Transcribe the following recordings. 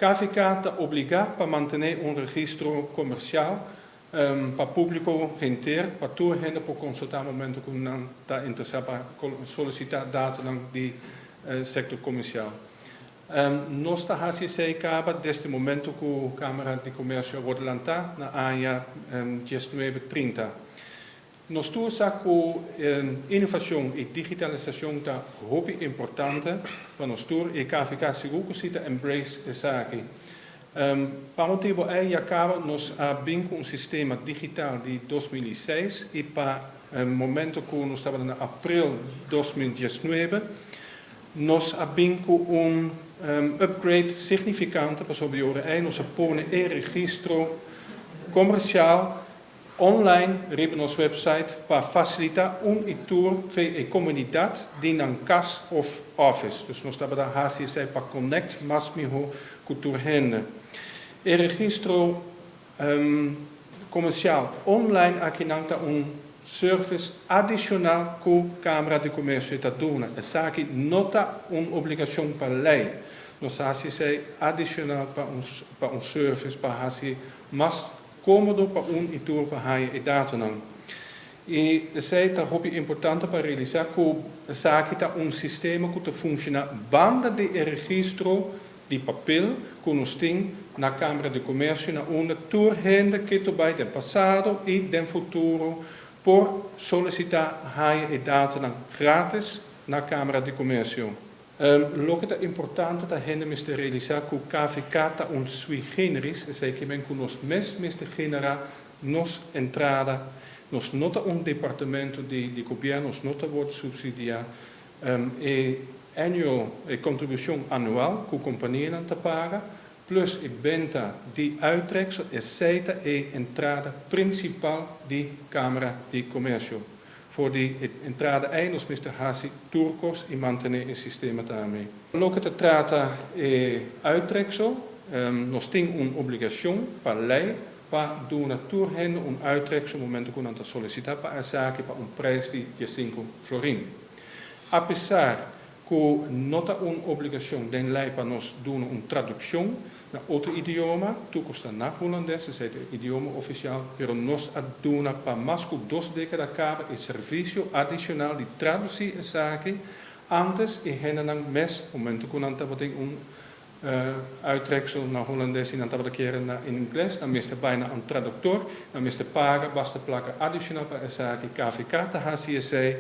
KVK te obligar para mantener un registro comercial para público inteiro, para toda gente por consultar momento que não está interessado para solicitar dados do sector comercial. Nós está acaba deste momento que a Câmara de Comércio wordt lançada na área 1930. Nós temos que inovação e digitalização está muito importante para nós todos e KVK seguro que embrace essa aqui. Para onde aí acaba nós abrimos sistema digital de 2006 e para o momento que nós estávamos em abril de 2019 nós abrimos upgrade significante para sobre aí nós põe registro comercial online op ons website para facilitar tour voor een comunidade die een casa of office. Dus nós estamos a HCC para connect mais melhor cultura rende. O registro comercial online aqui não está service adicional que a Câmara de Comércio está dando. Essa aqui não está obrigação para lei. Nós HCC adicional para service para HCC mais cômodo para tour para haya data não. E isso é muito importante para realizar que essa aqui está sistema que funciona banda de registro de papel que nós temos na Câmara de Comércio, na onde toda gente que vai do passado e do futuro por solicitar haya data grátis na Câmara de Comércio. Lo que é importante da gente mister realizar que o KVK está sui generis, é que bem que nós mister generar nos entrada, nós não departamento de governo, nós não wordt subsidiar e contribuição anual que a companhia não paga, plus a venda de uittreksel, essa é a entrada principal de Câmara de Comércio. Voor die entrada aí nós Mr. Hasi turcos e manter o sistema também. Logo que trata uittreksel, nós temos obrigação para lei para doen natuurhende uittreksel no momento que nós solicitar para a zaak para prijs de 5 florin. Apesar que não há obrigação de lei para nós doen tradução na outro idioma, toekomst na holandês, is het idioma oficial, pero nós aduna para mais que 2 décadas acaba o serviço adicional de traduzir a zaken antes e henenang mes, momento que nós temos uittreksel naar holandês e nós temos keren in inglês, dan miste bijna een traductor, dan miste paga, basta placa adicional para a zaken, KVK, de HCSC,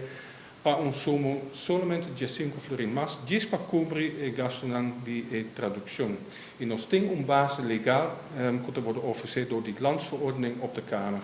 para sumo solamente 5 florin, mas 10 para cobrir o gasto de tradução. E nós temos base legal que wordt oferecido door die landsverordening op de Kamer.